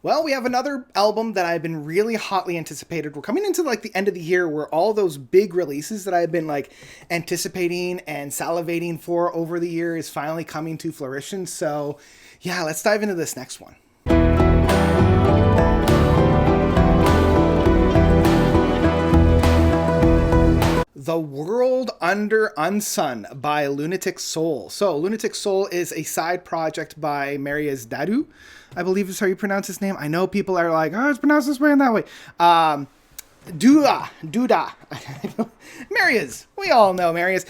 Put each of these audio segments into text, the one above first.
Well, we have another album that I've been really hotly anticipated. We're coming into like the end of the year where all those big releases that I've been like anticipating and salivating for over the year is finally coming to fruition. So, yeah, let's dive into this next one. The World Under Unsun by Lunatic Soul. So, Lunatic Soul is a side project by Marius Dadu, I believe is how you pronounce his name. I know people are like, oh, it's pronounced this way and that way. Duda. Marius. We all know Marius.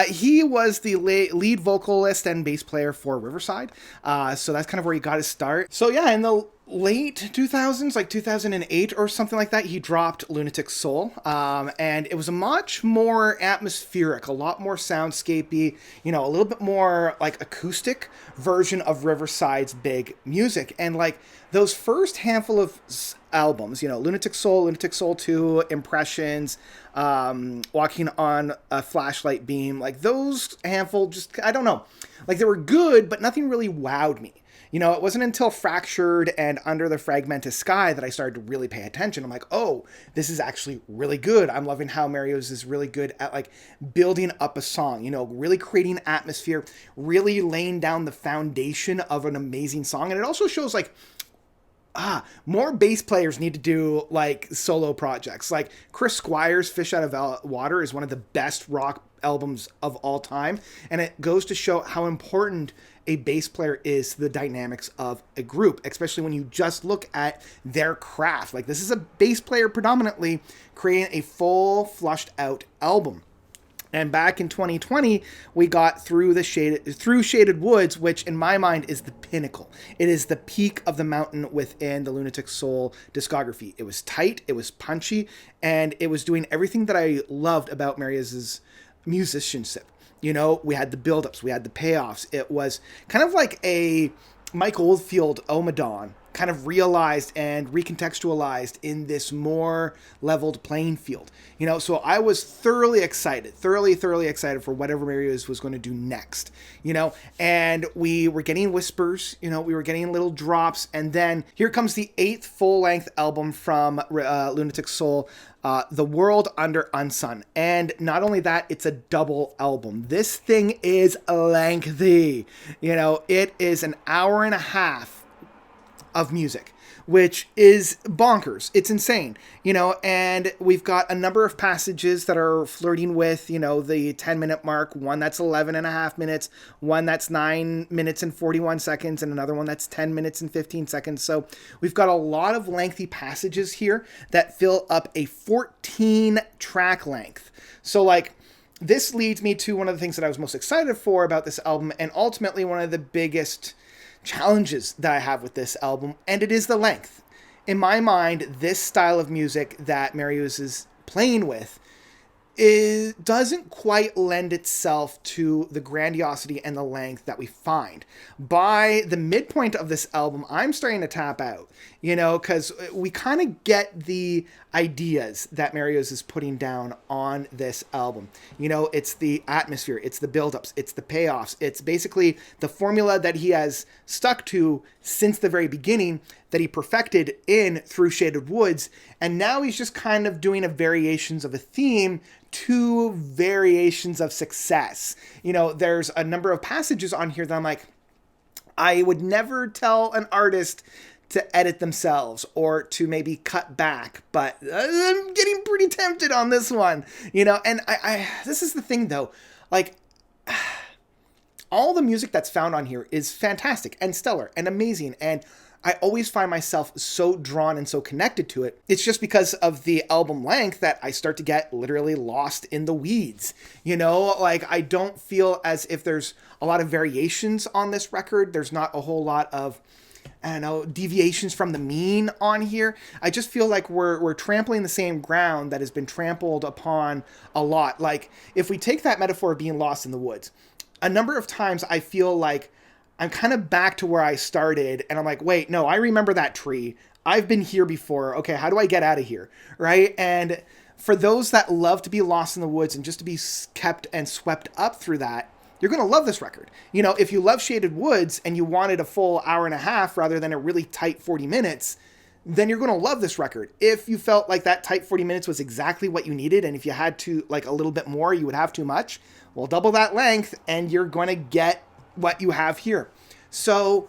He was the lead vocalist and bass player for Riverside. So that's kind of where he got his start. So yeah, in the late 2000s, like 2008 or something like that, he dropped Lunatic Soul. And it was a much more atmospheric, a lot more soundscapey, a little bit more like acoustic version of Riverside's big music. And like those first handful of albums, Lunatic Soul 2, Impressions, Walking on a Flashlight Beam, like those handful, just, I don't know, like they were good, but nothing really wowed me. It wasn't until Fractured and Under the Fragmented Sky that I started to really pay attention. I'm like, oh, this is actually really good. I'm loving how Marius is really good at like building up a song, really creating atmosphere, really laying down the foundation of an amazing song. And it also shows like, more bass players need to do like solo projects. Like Chris Squire's Fish Out of Water is one of the best rock albums of all time. And it goes to show how important a bass player is to the dynamics of a group, especially when you just look at their craft. Like this is a bass player predominantly creating a full flushed out album. And back in 2020, we got through Shaded Woods, which in my mind is the pinnacle. It is the peak of the mountain within the Lunatic Soul discography. It was tight, it was punchy, and it was doing everything that I loved about Marius's musicianship. We had the buildups, we had the payoffs. It was kind of like a Mike Oldfield Omadon, kind of realized and recontextualized in this more leveled playing field. So I was thoroughly excited for whatever Marius was going to do next, and we were getting whispers, we were getting little drops, and then here comes the 8th full-length album from Lunatic Soul, The World Under Unsun. And not only that, it's a double album. This thing is lengthy. It is an hour and a half of music, which is bonkers. It's insane, and we've got a number of passages that are flirting with, the 10-minute mark, one that's 11 and a half minutes, one that's 9 minutes and 41 seconds, and another one that's 10 minutes and 15 seconds. So we've got a lot of lengthy passages here that fill up a 14 track length. So like, this leads me to one of the things that I was most excited for about this album, and ultimately one of the biggest challenges that I have with this album, and it is the length. In my mind, this style of music that Marius is playing with doesn't quite lend itself to the grandiosity and the length that we find. By the midpoint of this album, I'm starting to tap out, because we kind of get the ideas that Marius is putting down on this album. It's the atmosphere, it's the buildups, it's the payoffs, it's basically the formula that he has stuck to since the very beginning, that he perfected in Through Shaded Woods, and now he's just kind of doing a variations of a theme to variations of success. There's a number of passages on here that I'm like, I would never tell an artist to edit themselves or to maybe cut back, but I'm getting pretty tempted on this one, and I this is the thing though, like, all the music that's found on here is fantastic and stellar and amazing, and I always find myself so drawn and so connected to it. It's just because of the album length that I start to get literally lost in the weeds. Like I don't feel as if there's a lot of variations on this record. There's not a whole lot of, deviations from the mean on here. I just feel like we're trampling the same ground that has been trampled upon a lot. Like if we take that metaphor of being lost in the woods, a number of times I feel like I'm kind of back to where I started, and I'm like, wait, no, I remember that tree. I've been here before. Okay, how do I get out of here? Right? And for those that love to be lost in the woods and just to be kept and swept up through that, you're going to love this record. You know, if you love Shaded Woods and you wanted a full hour and a half rather than a really tight 40 minutes, then you're going to love this record. If you felt like that tight 40 minutes was exactly what you needed, and if you had to like a little bit more, you would have too much, well, double that length and you're going to get what you have here. So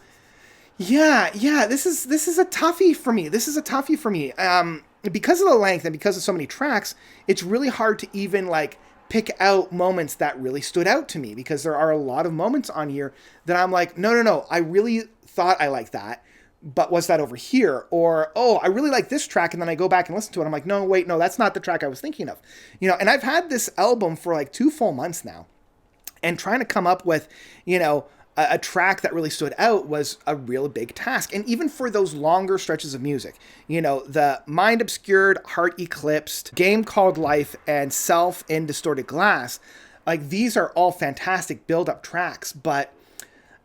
yeah, this is a toughie for me. This is a toughie for me. Because of the length and because of so many tracks, it's really hard to even like pick out moments that really stood out to me, because there are a lot of moments on here that I'm like, no, I really thought I liked that, but was that over here? Or, oh, I really like this track, and then I go back and listen to it. I'm like, no, that's not the track I was thinking of. You know, and I've had this album for like 2 full months now, and trying to come up with, you know, a track that really stood out was a real big task. And even for those longer stretches of music, you know, the Mind Obscured, Heart Eclipsed, Game Called Life, and Self in Distorted Glass, like these are all fantastic build-up tracks, but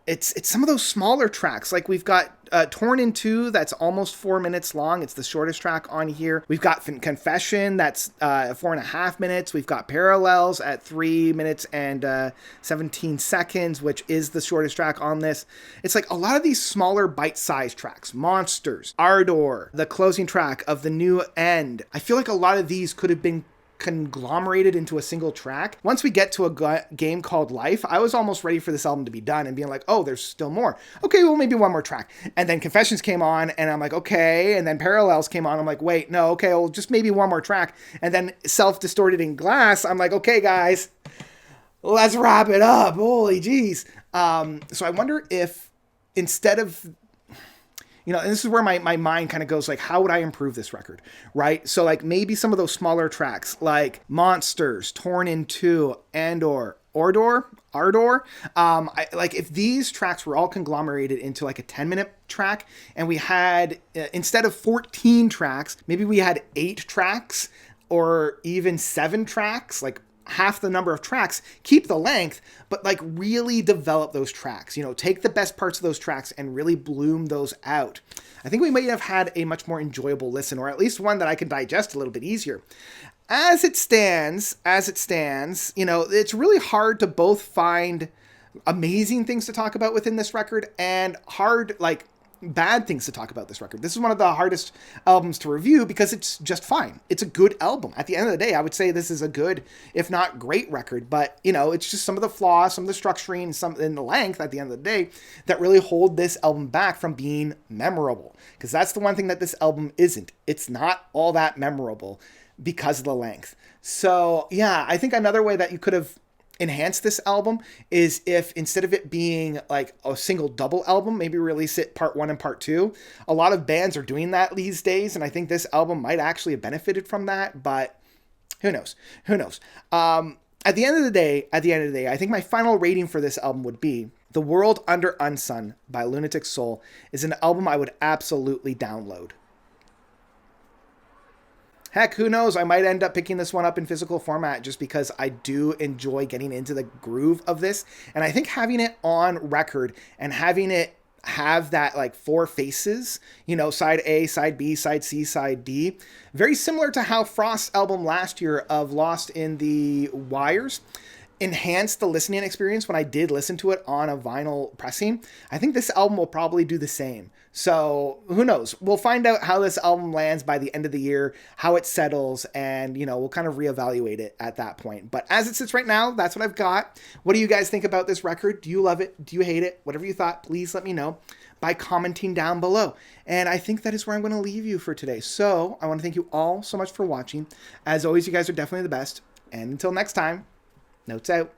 it's some of those smaller tracks. Like we've got Torn in Two, that's almost 4 minutes long. It's the shortest track on here. We've got Confession, that's 4.5 minutes. We've got Parallels at 3 minutes and 17 seconds, which is the shortest track on this. It's like a lot of these smaller bite-sized tracks. Monsters, Ardor, the closing track of The New End. I feel like a lot of these could have been conglomerated into a single track. Once we get to a Game Called Life, I was almost ready for this album to be done and being like, oh, there's still more. Okay, well, maybe one more track. And then Confessions came on and I'm like, okay. And then Parallels came on. I'm like, wait, no, okay, well, just maybe one more track. And then Self Distorted in Glass, I'm like, okay, guys, let's wrap it up. Holy jeez. So I wonder if instead of, you know, and this is where my mind kind of goes, like, how would I improve this record, right? So, like, maybe some of those smaller tracks, like Monsters, Torn in Two, Ardor. Like, if these tracks were all conglomerated into, like, a 10-minute track, and we had, instead of 14 tracks, maybe we had 8 tracks, or even 7 tracks, like, half the number of tracks, keep the length, but like really develop those tracks, you know, take the best parts of those tracks and really bloom those out. I think we might have had a much more enjoyable listen, or at least one that I can digest a little bit easier. As it stands, you know, it's really hard to both find amazing things to talk about within this record and hard, like, bad things to talk about this record. This is one of the hardest albums to review because it's just fine. It's a good album. At the end of the day, I would say this is a good, if not great record, but you know, it's just some of the flaws, some of the structuring, some in the length at the end of the day that really hold this album back from being memorable. Because that's the one thing that this album isn't. It's not all that memorable because of the length. So yeah, I think another way that you could have enhance this album is if instead of it being like a single double album, maybe release it part 1 and part 2. A lot of bands are doing that these days, and I think this album might actually have benefited from that, but who knows? At the end of the day, I think my final rating for this album would be The World Under Unsun by Lunatic Soul is an album I would absolutely download. Heck, who knows? I might end up picking this one up in physical format just because I do enjoy getting into the groove of this. And I think having it on record and having it have that like 4 faces, you know, side A, side B, side C, side D, very similar to how Frost's album last year of Lost in the Wires enhanced the listening experience when I did listen to it on a vinyl pressing. I think this album will probably do the same. So who knows? We'll find out how this album lands by the end of the year, how it settles, and, you know, we'll kind of reevaluate it at that point. But as it sits right now, that's what I've got. What do you guys think about this record? Do you love it? Do you hate it? Whatever you thought, please let me know by commenting down below. And I think that is where I'm going to leave you for today. So I want to thank you all so much for watching. As always, you guys are definitely the best. And until next time, notes out.